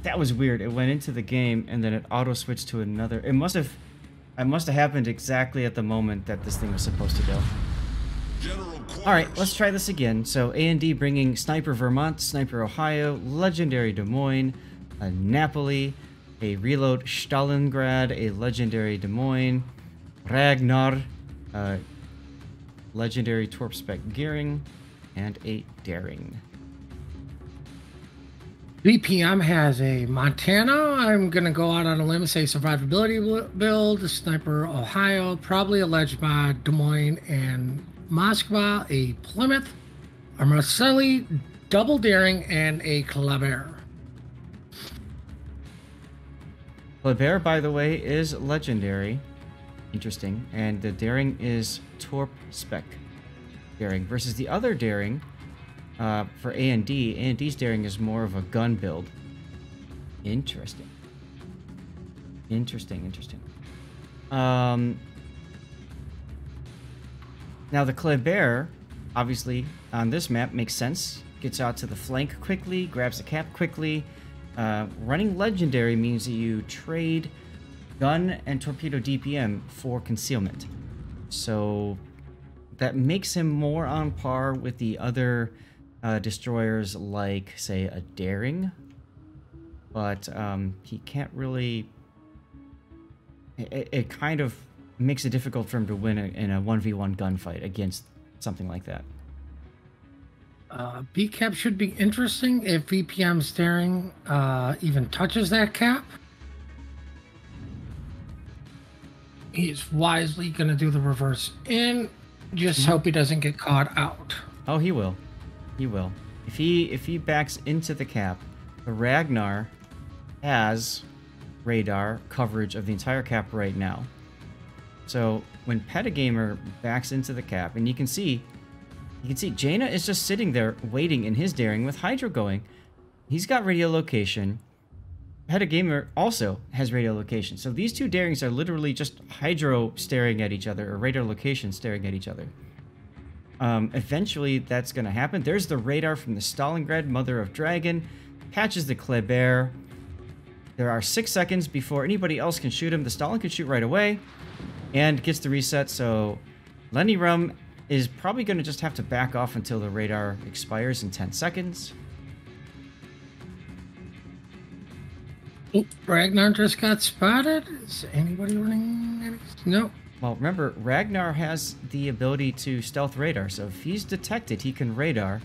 That was weird. It went into the game and then it auto switched to another. It must have happened exactly at the moment that this thing was supposed to go. All right, let's try this again. So A&D bringing Sniper Vermont, Sniper Ohio, Legendary Des Moines, a Napoli, a Reload Stalingrad, a Legendary Des Moines, Ragnar, Legendary Torp Spec Gearing, and a Daring. VPM has a Montana. I'm going to go out on a limb and say survivability build, a Sniper Ohio, probably a Ledge mod, Des Moines, and Moskva, a Plymouth, a Marcelli, double Daring, and a Kleber. Kleber, by the way, is Legendary. Interesting. And the Daring is Torp Spec Daring versus the other Daring. For A&D, A&D's Daring is more of a gun build. Interesting. Interesting. Now the Kleber, obviously, on this map makes sense. Gets out to the flank quickly, grabs the cap quickly. Running Legendary means that you trade gun and torpedo DPM for concealment. So that makes him more on par with the other destroyers like, say, a Daring, but he can't really... It kind of makes it difficult for him to win in a 1v1 gunfight against something like that. B cap should be interesting if VPM's Daring even touches that cap. He's wisely going to do the reverse in. Just hope he doesn't get caught out. Oh, he will. He will. If he backs into the cap, the Ragnar has radar coverage of the entire cap right now. So when Petagamer backs into the cap, and you can see Jaina is just sitting there waiting in his Daring with Hydro going. He's got radio location. Petagamer also has radio location. So these two Darings are literally just Hydro staring at each other, or radar location staring at each other. Eventually, that's going to happen. There's the radar from the Stalingrad, Mother of Dragon. Catches the Kleber. There are 6 seconds before anybody else can shoot him. The Stalin can shoot right away. And gets the reset, so Lenny Rum is probably going to just have to back off until the radar expires in 10 seconds. Oh, Ragnar just got spotted. Is anybody running any? No. Well, remember, Ragnar has the ability to stealth radar, so if he's detected, he can radar.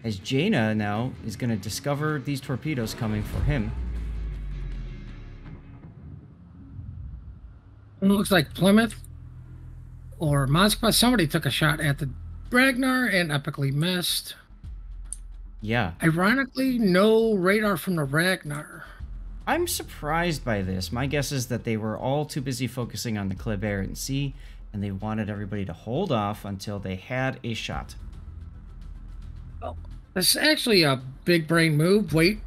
As Jaina now is going to discover these torpedoes coming for him. It looks like Plymouth or Moskva. Somebody took a shot at the Ragnar and epically missed. Yeah. Ironically, no radar from the Ragnar. I'm surprised by this. My guess is that they were all too busy focusing on the Kleber and C, and they wanted everybody to hold off until they had a shot. Well, this is actually a big brain move. Wait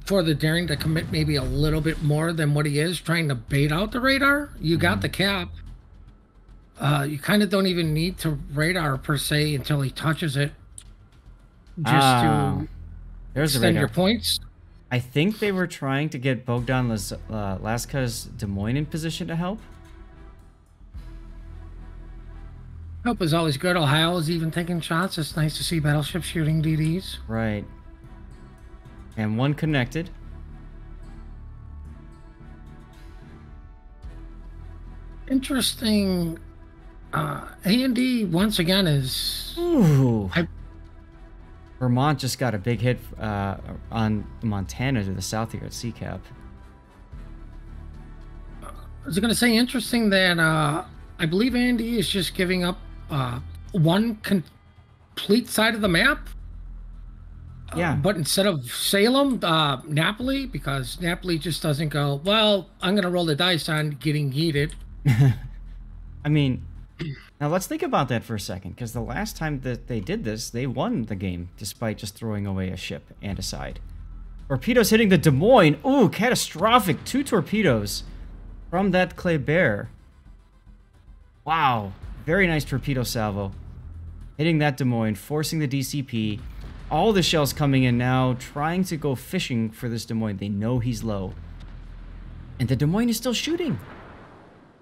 for the Daring to commit maybe a little bit more than what he is, trying to bait out the radar. You got the cap. You kind of don't even need to radar per se until he touches it. Just to extend your points. I think they were trying to get Bogdan Laska's Des Moines in position to help. Help is always good. Ohio is even taking shots. It's nice to see battleships shooting DDs. Right. And one connected. Interesting. A&D once again is... Ooh. Vermont just got a big hit on Montana to the south here at CCAP. I was going to say, interesting that I believe A&D is just giving up one complete side of the map. Yeah. But instead of Salem, Napoli, because Napoli just doesn't go, well, I'm going to roll the dice on getting yeeted. I mean, now let's think about that for a second, because the last time that they did this, they won the game despite just throwing away a ship and a side. Torpedoes hitting the Des Moines. Ooh, catastrophic. 2 torpedoes from that Kleber. Wow. Very nice torpedo salvo. Hitting that Des Moines, forcing the DCP. All the shells coming in now, trying to go fishing for this Des Moines. They know he's low. And the Des Moines is still shooting.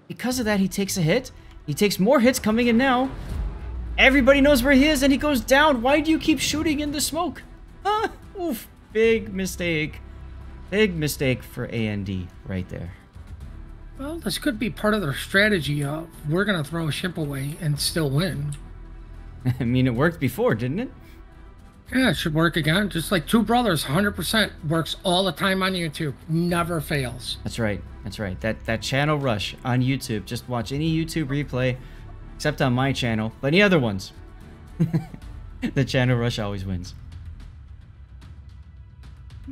Because of that, he takes a hit. He takes more hits coming in now. Everybody knows where he is, and he goes down. Why do you keep shooting in the smoke? Huh? Oof. Big mistake. Big mistake for A&D right there. Well, this could be part of their strategy of we're going to throw a ship away and still win. I mean, it worked before, didn't it? Yeah, it should work again. Just like Two Brothers, 100% works all the time on YouTube. Never fails. That's right. That's right. That channel rush on YouTube. Just watch any YouTube replay, except on my channel, but any other ones. The channel rush always wins.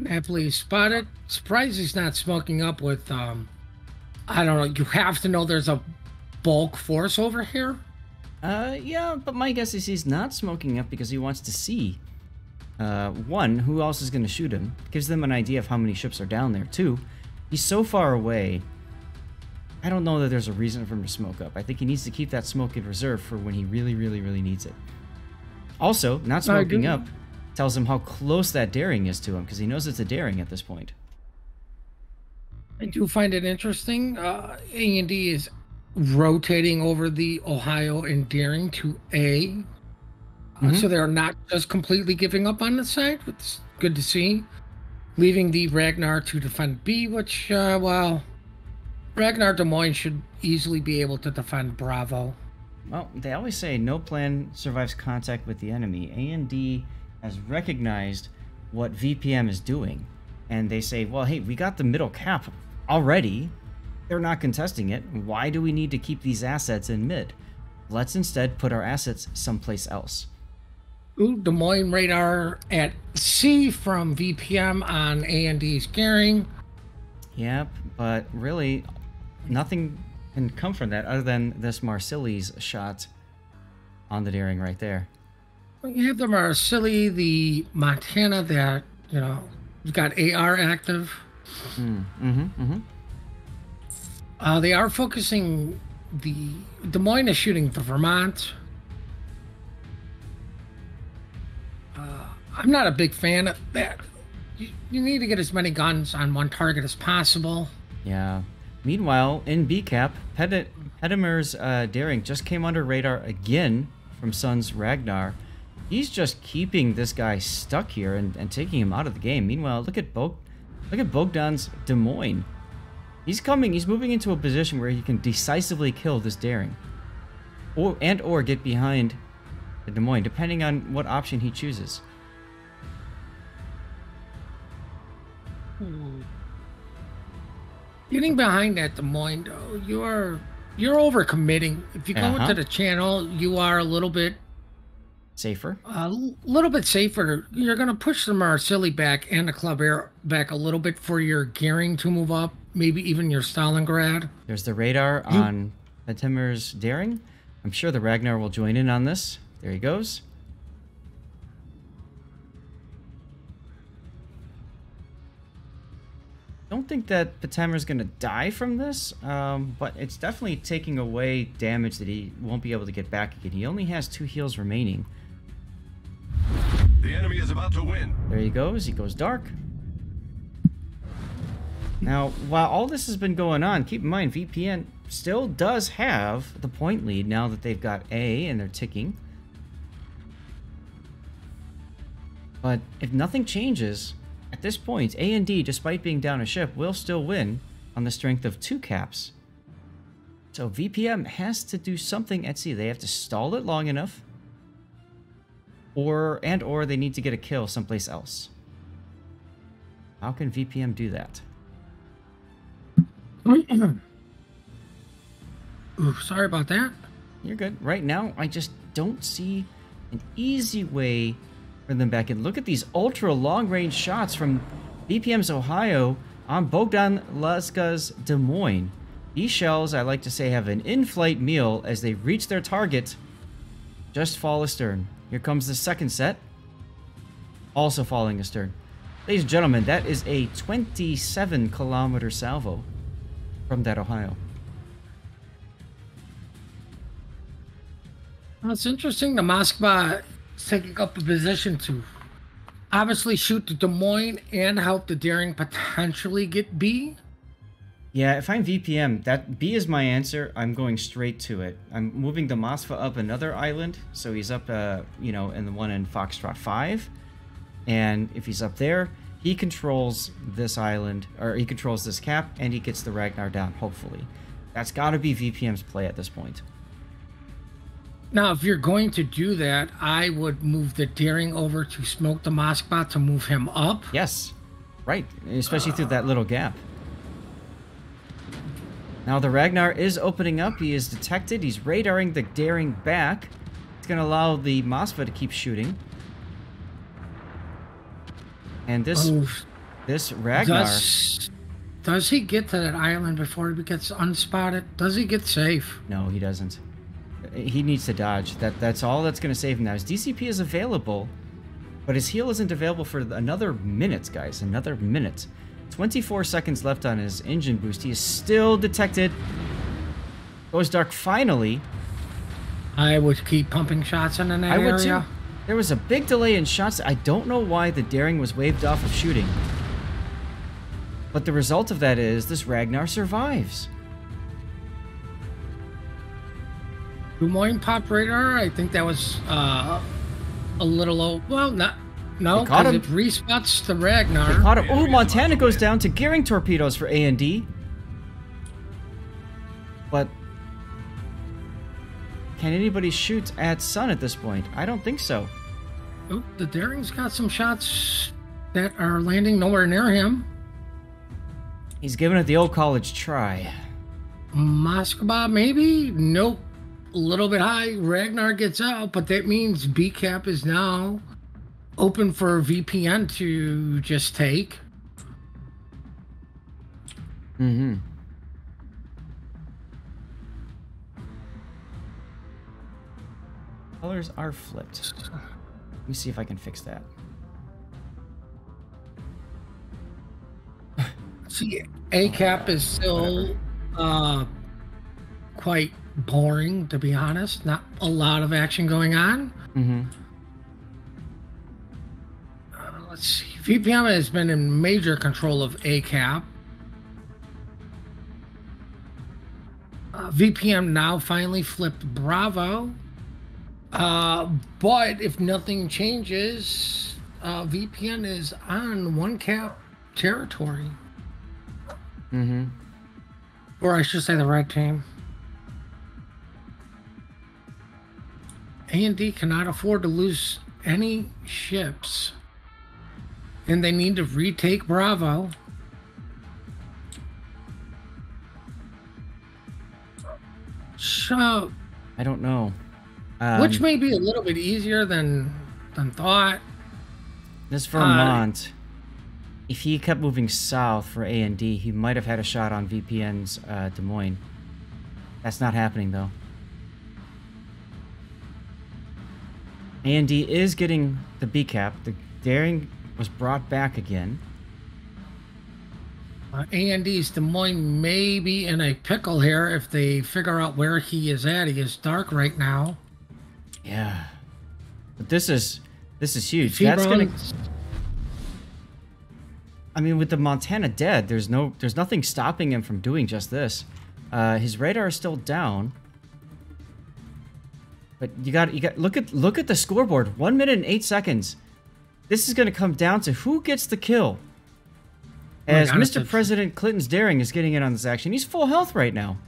Happily spotted. Surprised he's not smoking up with, I don't know, you have to know there's a bulk force over here? Yeah, but my guess is he's not smoking up because he wants to see. One, who else is going to shoot him? Gives them an idea of how many ships are down there. Two, he's so far away, I don't know that there's a reason for him to smoke up. I think he needs to keep that smoke in reserve for when he really, really, really needs it. Also, not smoking up tells him how close that daring is to him, because he knows it's a daring at this point. I do find it interesting. A&D is rotating over the Ohio and daring to A. So they're not just completely giving up on the side, which is good to see. Leaving the Ragnar to defend B, which, well, Ragnar Des Moines should easily be able to defend Bravo. Well, they always say no plan survives contact with the enemy. A&D has recognized what VPM is doing. And they say, well, hey, we got the middle cap already. They're not contesting it. Why do we need to keep these assets in mid? Let's instead put our assets someplace else. Ooh, Des Moines radar at C from VPM on A&D's gearing. Yep, but really, nothing can come from that other than this Marcilli's shot on the daring right there. You have the Marcilli, the Montana that, you know, you've got AR active. They are focusing the Des Moines is shooting the Vermont. I'm not a big fan of that. You need to get as many guns on one target as possible. Yeah. Meanwhile, in BCAP, Petimer's daring just came under radar again from Sun's Ragnar. He's just keeping this guy stuck here and taking him out of the game. Meanwhile, look at Bogdan's Des Moines. He's moving into a position where he can decisively kill this daring. Or get behind the Des Moines, depending on what option he chooses. Getting behind that Des Moines, though, you're overcommitting. If you go into the channel, you are a little bit safer. You're going to push the Marcilli back and the Club Air back a little bit for your gearing to move up, maybe even your Stalingrad. There's the radar on Petimer's daring. I'm sure the Ragnar will join in on this. There he goes. Don't think that Petimer's going to die from this, but it's definitely taking away damage that he won't be able to get back again. He only has 2 heals remaining. The enemy is about to win. There he goes. He goes dark. Now, while all this has been going on, keep in mind VPN still does have the point lead now that they've got A and they're ticking. But if nothing changes, at this point, A&D, despite being down a ship, will still win on the strength of 2 caps. So VPM has to do something at sea. They have to stall it long enough, or they need to get a kill someplace else. How can VPM do that? Ooh, sorry about that. You're good. Right now, I just don't see an easy way for them back in. Look at these ultra long-range shots from VPM's Ohio on Bogdan Laska's Des Moines. These shells, I like to say, have an in-flight meal as they reach their target. Just fall astern. Here comes the second set. Also falling astern. Ladies and gentlemen, that is a 27-kilometer salvo from that Ohio. Well, it's interesting. The Moskva is taking up a position to obviously shoot the Des Moines and help the Daring potentially get B. Yeah, if I'm VPM, that B is my answer. I'm going straight to it. I'm moving the Moskva up another island, so he's up, you know, in the one in Foxtrot 5. And if he's up there, he controls this island, or he controls this cap, and he gets the Ragnar down, hopefully. That's got to be VPM's play at this point. Now, if you're going to do that, I would move the Daring over to smoke the Moskva to move him up. Yes, right, especially through that little gap. Now the Ragnar is opening up. He is detected. He's radaring the Daring back. It's going to allow the Moskva to keep shooting. And this Ragnar... Does he get to that island before he gets unspotted? Does he get safe? No, he doesn't. He needs to dodge. That's all that's going to save him now. His DCP is available, but his heal isn't available for another minute, guys. Another minute. 24 seconds left on his engine boost. He is still detected. Goes dark finally. I would keep pumping shots in that area. I would too. There was a big delay in shots. I don't know why the Daring was waved off of shooting. But the result of that is this Ragnar survives. Des Moines pop radar. I think that was a little low. Well, not. No, because it respots the Ragnar. They caught him. Oh, Montana goes down to gearing torpedoes for A&D. But can anybody shoot at Sun at this point? I don't think so. Oh, the Daring's got some shots that are landing nowhere near him. He's giving it the old college try. Moskva, maybe? Nope. A little bit high. Ragnar gets out, but that means B cap is now open for VPN to just take. Mm-hmm. Colors are flipped. Let me see if I can fix that. See, A cap is still quite boring, to be honest. Not a lot of action going on. Mm-hmm. Let's see. VPM has been in major control of A cap. VPM now finally flipped Bravo. But if nothing changes, VPN is on one cap territory. Mm-hmm. Or I should say the red team. A&D cannot afford to lose any ships. And they need to retake Bravo. So... I don't know. Which may be a little bit easier than thought. This Vermont, if he kept moving south for A&D, he might have had a shot on VPN's Des Moines. That's not happening, though. A&D is getting the B cap. The Daring was brought back again. A&D's Des Moines may be in a pickle here if they figure out where he is at. He is dark right now. Yeah, but this is huge. That's gonna. I mean, with the Montana dead, there's nothing stopping him from doing just this. His radar is still down, but you got look at the scoreboard. 1 minute and 8 seconds. This is gonna come down to who gets the kill. As Mr. President Clinton's Daring is getting in on this action. He's full health right now.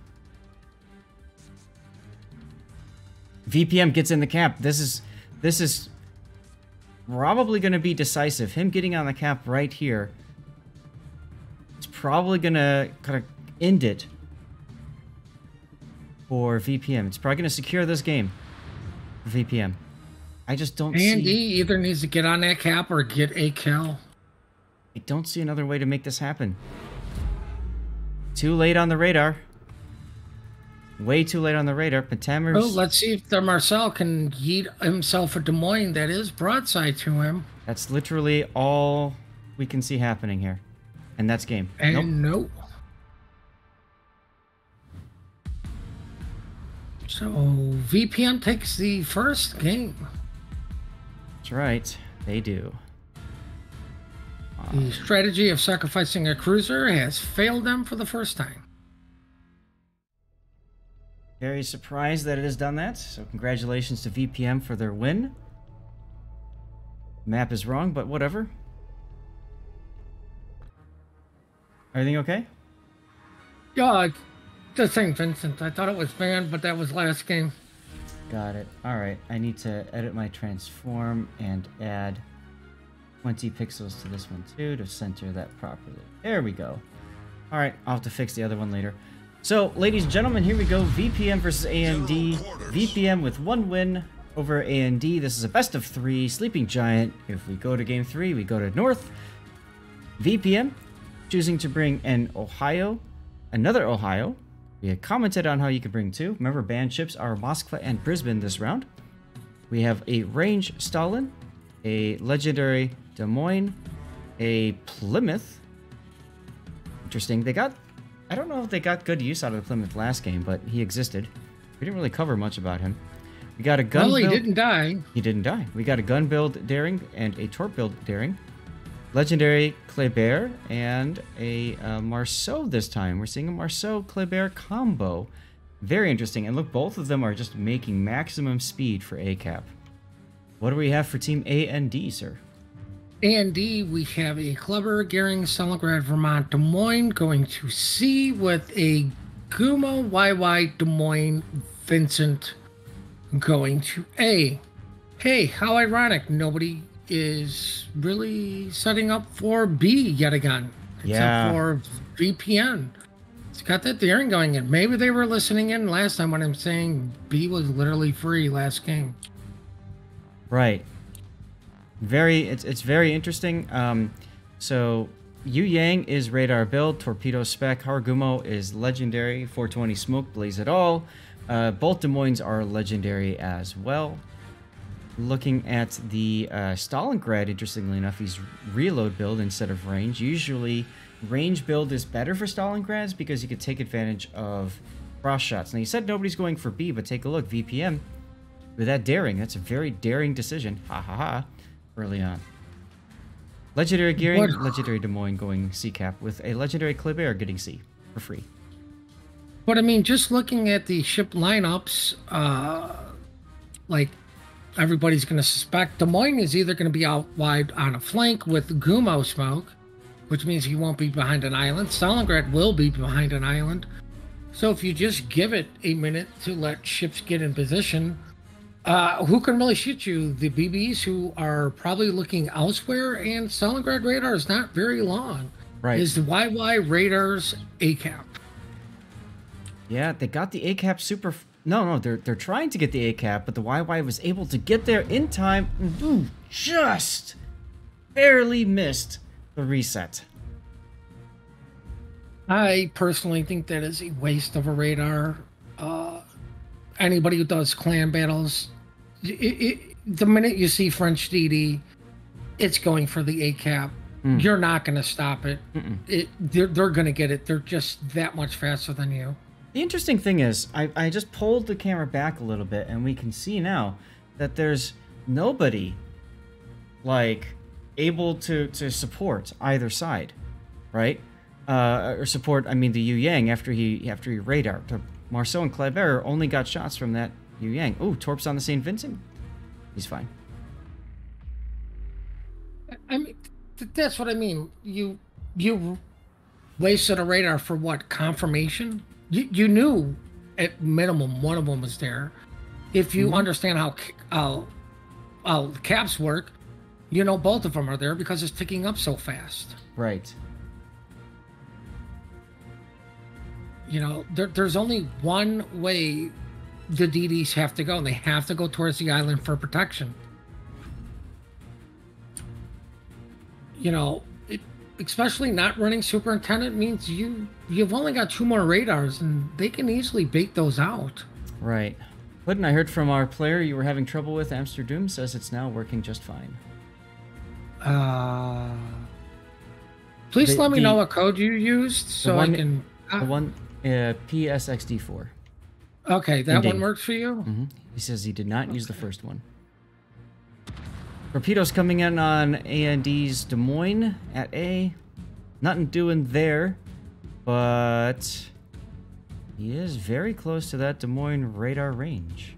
VPM gets in the cap. This is probably going to be decisive. Him getting on the cap right here is probably going to kind of end it for VPM. It's probably going to secure this game for VPM. I just don't see... A&D either needs to get on that cap or get a kill. I don't see another way to make this happen. Too late on the radar. Way too late on the radar. Pentamer's... Oh, let's see if the Marcel can yeet himself a Des Moines that is broadside to him. That's literally all we can see happening here. And that's game. And nope. So, VPM takes the first game. That's right. They do. The strategy of sacrificing a cruiser has failed them for the first time. Very surprised that it has done that. So congratulations to VPM for their win. Map is wrong, but whatever. Everything okay? Yeah, the St. Vincent. I thought it was banned, but that was last game. Got it. All right. I need to edit my transform and add 20 pixels to this one too to center that properly. There we go. All right. I'll have to fix the other one later. So, ladies and gentlemen, here we go. VPM versus AMD. VPM with 1 win over AMD. This is a best of 3. Sleeping Giant. If we go to game 3, we go to North. VPM choosing to bring an Ohio, another Ohio. We had commented on how you could bring 2. Remember, banned ships are Moskva and Brisbane this round. We have a range Stalin, a legendary Des Moines, a Plymouth. Interesting. They got, I don't know if they got good use out of the Plymouth last game, but he existed. We didn't really cover much about him. We got a gun build. Well, he didn't die. He didn't die. We got a gun build daring and a torp build daring. Legendary Kleber and a Marceau this time. We're seeing a Marceau-Kleber combo. Very interesting. And look, both of them are just making maximum speed for ACAP. What do we have for Team A and D, sir? A and D, we have a Kleber, Gering, Stalingrad, Vermont, Des Moines going to C with a Gumo, YY, Des Moines, Vincent going to A. Hey, how ironic. Nobody is really setting up for B yet again. Except for VPN. It's got that daring going in. Maybe they were listening in last time when I'm saying B was literally free last game. Right. It's very interesting. So Yu Yang is radar build, torpedo spec. Haragumo is legendary, 420 smoke, blaze it all. Both Des Moines are legendary as well. Looking at the Stalingrad, interestingly enough, he's reload build instead of range. Usually, range build is better for Stalingrads because you could take advantage of cross shots. Now, you said nobody's going for B, but take a look. VPM, with that daring, that's a very daring decision. Ha ha ha. Early on. Legendary Gearing, legendary Des Moines going C cap, with a legendary Kleber getting C for free. But I mean, just looking at the ship lineups, like, everybody's going to suspect Des Moines is either going to be out wide on a flank with Gumo smoke, which means he won't be behind an island. Stalingrad will be behind an island. So if you just give it a minute to let ships get in position, who can really shoot you? The BBs, who are probably looking elsewhere, and Stalingrad radar is not very long. Right. Is the YY radar's ACAP. Yeah, they got the ACAP super... No, they're trying to get the ACAP, but the YY was able to get there in time. Ooh, just barely missed the reset. I personally think that is a waste of a radar. Anybody who does clan battles, the minute you see French DD, it's going for the ACAP. You're not going to stop it. They're going to get it. They're just that much faster than you. The interesting thing is, I just pulled the camera back a little bit, and we can see now that there's nobody, like, able to support either side, right? Or support, I mean, the Yu Yang after he radar. Marceau and Kleber only got shots from that Yu Yang. Ooh, Torp's on the St. Vincent. He's fine. I mean, that's what I mean. You wasted a radar for what? Confirmation? You knew at minimum one of them was there. If you understand how the caps work, you know both of them are there because it's ticking up so fast. Right. You know, there's only one way the DDs have to go, and they have to go towards the island for protection. You know, especially not running superintendent means you've only got 2 more radars, and they can easily bait those out. Right. Puddin', I heard from our player you were having trouble with. Amsterdam says it's now working just fine. Please let me know what code you used so I can... The one, PSXD4. Okay, that one works for you? He says he did not use the first one. Torpedoes coming in on A&D's Des Moines at A. Nothing doing there, but he is very close to that Des Moines radar range.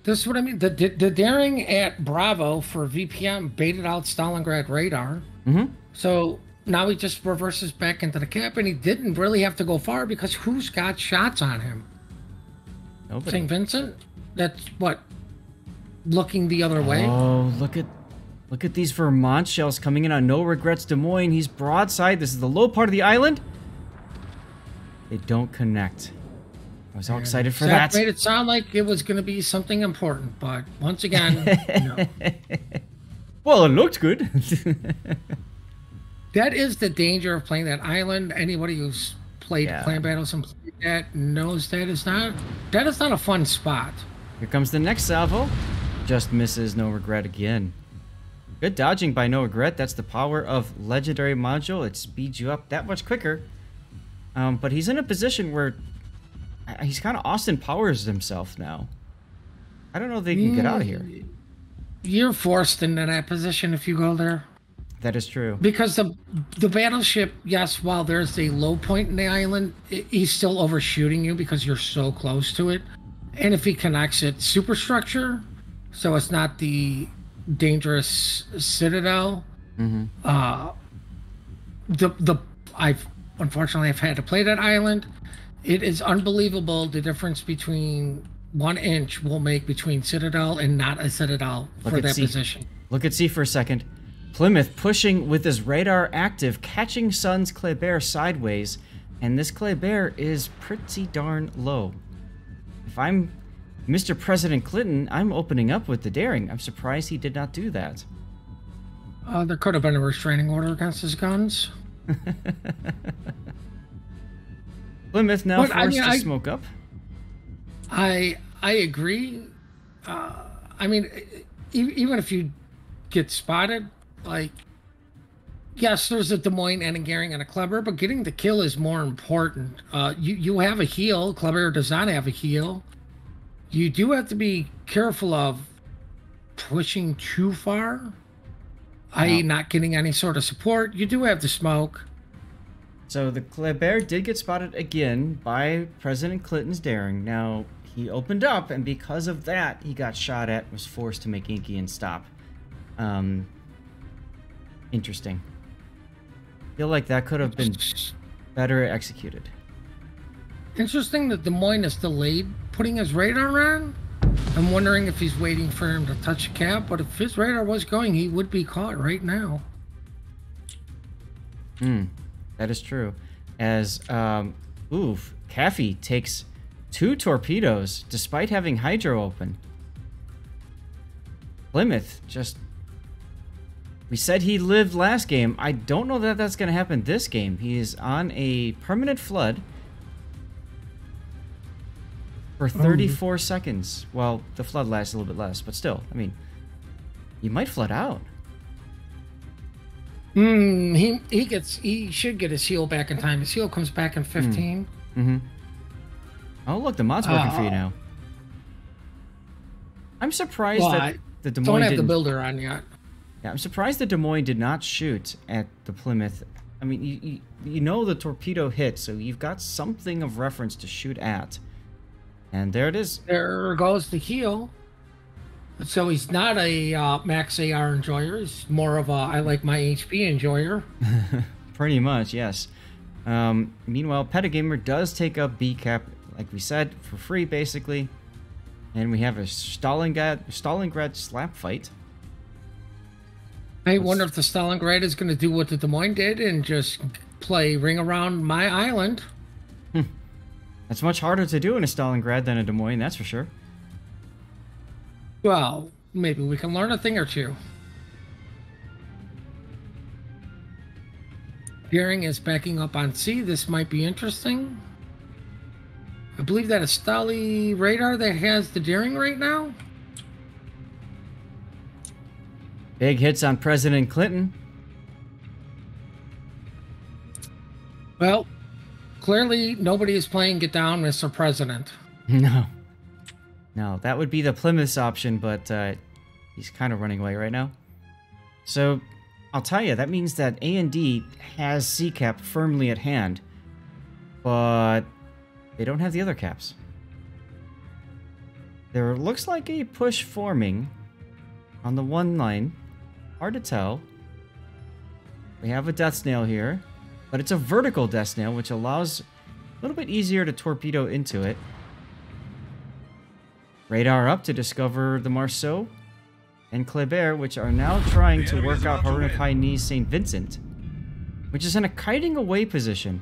This is what I mean. The daring at Bravo for VPM baited out Stalingrad radar. Mm-hmm. So now he just reverses back into the cap, and he didn't really have to go far because who's got shots on him? Nobody. St. Vincent? That's what? Looking the other way? Oh, look at these Vermont shells coming in on No Regrets Des Moines. He's broadside. This is the low part of the island. They don't connect. I was all excited for that. Made it sound like it was going to be something important, but once again, no. Well, it looked good. That is the danger of playing that island. Anybody who's played clan battles and played that knows that is not a fun spot. Here comes the next salvo. Just misses No Regret again. Good dodging by No Regret. That's the power of Legendary Module. It speeds you up that much quicker. But he's in a position where he's kind of Austin Powers himself now. I don't know if they can get out of here. You're forced into that position if you go there. That is true. Because the battleship, yes, while there's a low point in the island, he's still overshooting you because you're so close to it. And if he connects it, superstructure, so it's not the dangerous citadel. Mm-hmm. I've had to play that island. It is unbelievable the difference between 1 inch will make between citadel and not a citadel for that position. Look at C for a second. Plymouth pushing with his radar active, catching Sun's Kleber sideways, and this Kleber is pretty darn low. If I'm Mr. President Clinton, I'm opening up with the daring. I'm surprised he did not do that. There could have been a restraining order against his guns. Plymouth now forced to smoke up. I agree. I mean, even if you get spotted, like, yes, there's a Des Moines and a Gehring and a Kleber, but getting the kill is more important. You have a heal. Kleber does not have a heal. You do have to be careful of pushing too far, i.e. not getting any sort of support. You do have the smoke. So the Kleber did get spotted again by President Clinton's daring. Now, he opened up, and because of that, he got shot at, was forced to make Inky and stop. Interesting. Feel like that could have been better executed. Interesting that Des Moines is delayed putting his radar on. I'm wondering if he's waiting for him to touch a cap, but if his radar was going, he would be caught right now. That is true. As, Caffey takes 2 torpedoes despite having Hydro open. Plymouth just... We said he lived last game. I don't know that that's going to happen this game. He is on a permanent flood for 34 seconds. Well, the flood lasts a little bit less, but still, I mean, you might flood out. He should get his heal back in time. His heal comes back in 15. Oh, look, the mod's working for you now. I'm surprised that the Des Moines don't have the builder on yet. Yeah, I'm surprised that Des Moines did not shoot at the Plymouth. I mean, you know the torpedo hit, so you've got something of reference to shoot at. And there it is. There goes the heal. So he's not a max AR enjoyer. He's more of a I like my HP enjoyer. Pretty much, yes. Meanwhile, Petagamer does take up B cap, like we said, for free, basically. And we have a Stalingrad slap fight. I wonder if the Stalingrad is going to do what the Des Moines did and just play ring around my island. That's much harder to do in a Stalingrad than a Des Moines, that's for sure. Well, maybe we can learn a thing or two. Gehring is backing up on C. This might be interesting. I believe that a Stali radar that has the daring right now. Big hits on President Clinton. Well, clearly nobody is playing Get Down, Mr. President. No. No, that would be the Plymouth's option, but He's kind of running away right now. So, I'll tell you, that means that A&D has C cap firmly at hand. But they don't have the other caps. There looks like a push forming on the one line. Hard to tell. We have a death snail here, but it's a vertical death snail, which allows a little bit easier to torpedo into it. Radar up to discover the Marceau and Kleber, which are now trying to work out Harunokai St. Vincent, which is in a kiting away position.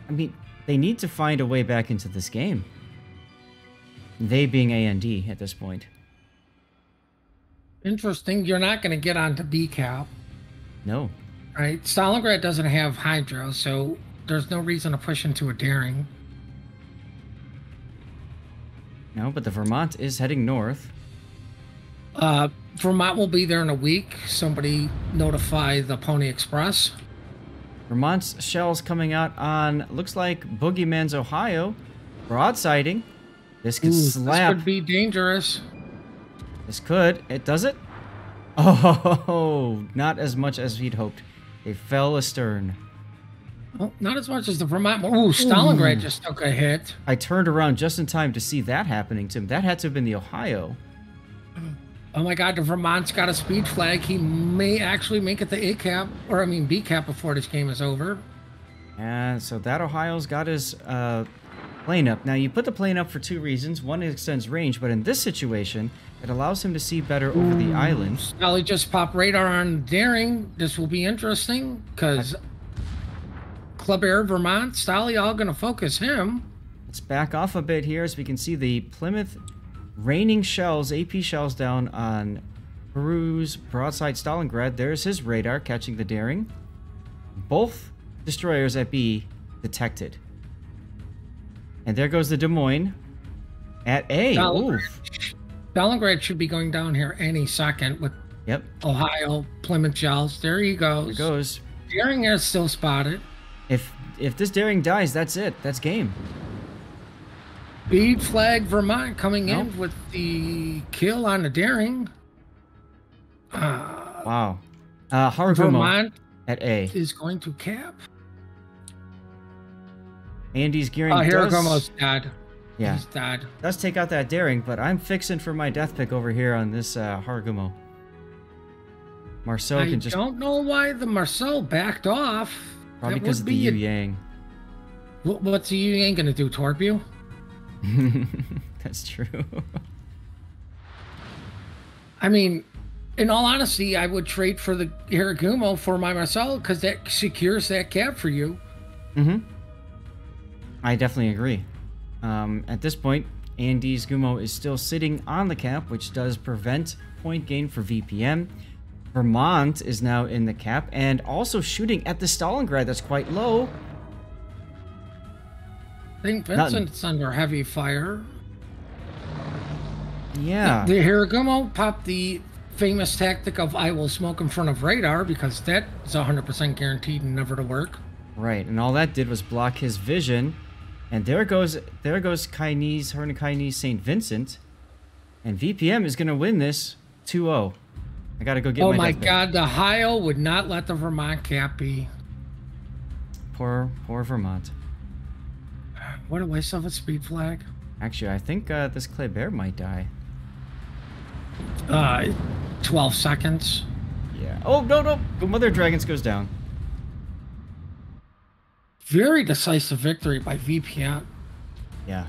I mean, they need to find a way back into this game. They being A&D at this point. Interesting. You're not going to get onto B cap. No. Right? Stalingrad doesn't have Hydro, so there's no reason to push into a daring. No, but the Vermont is heading north. Vermont will be there in a week. Somebody notify the Pony Express. Vermont's shells coming out on, looks like Boogeyman's Ohio. Broadsiding. This could slap. This could be dangerous. This could. It does it? Oh, not as much as he'd hoped. They fell astern. Well, not as much as the Vermont. Ooh, Stalingrad just took a hit. I turned around just in time to see that happening to him. That had to have been the Ohio. Oh my God, the Vermont's got a speed flag. He may actually make it the A cap, or I mean B cap before this game is over. And so that Ohio's got his plane up. Now you put the plane up for two reasons. One, it extends range, but in this situation, it allows him to see better over the island. Stally just popped radar on Daring. This will be interesting because Kleber, Vermont, Stally all going to focus him. Let's back off a bit here as we can see the Plymouth raining shells, AP shells down on Peru's broadside Stalingrad. There's his radar catching the Daring. Both destroyers at B detected. And there goes the Des Moines at A. Stalingrad should be going down here any second with Ohio, Plymouth shells. There he goes. There goes. Daring is still spotted. If this Daring dies, that's it. That's game. Speed flag Vermont coming in with the kill on the Daring. Wow. Harugumo Vermont at A is going to cap. Andy's gearing. Harugumo's dead. Yeah, he's dead. Does take out that Daring, but I'm fixing for my death pick over here on this Harugumo. Marceau can just. I don't know why the Marceau backed off. Probably because of the Yu Yang. What's the Yu Yang gonna do? Torp you? That's true. I mean, in all honesty, I would trade for the Harugumo for my Marceau because that secures that cap for you. I definitely agree. At this point, Andy's Gumo is still sitting on the cap, which does prevent point gain for VPM. Vermont is now in the cap and also shooting at the Stalingrad. That's quite low. I think Vincent's under heavy fire. Yeah. The Harugumo popped the famous tactic of I will smoke in front of radar because that is 100% guaranteed never to work. Right, and all that did was block his vision. And there goes Harunokai St. Vincent. And VPM is going to win this 2-0. I got to go get my Oh my God, the Ohio would not let the Vermont cap be. Poor Vermont. What a waste of a speed flag. Actually, I think this Kleber might die. 12 seconds. Yeah. Oh, no. The Mother Dragons goes down. Very decisive victory by VPM. Yeah.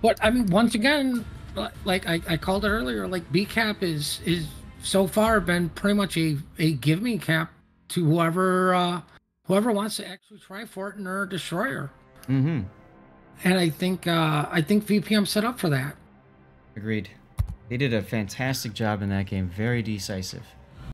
But, I mean, once again, like I called it earlier, like B-cap is so far been pretty much a give-me cap to whoever wants to actually try for it in their destroyer. And I think VPM set up for that. Agreed. They did a fantastic job in that game. Very decisive.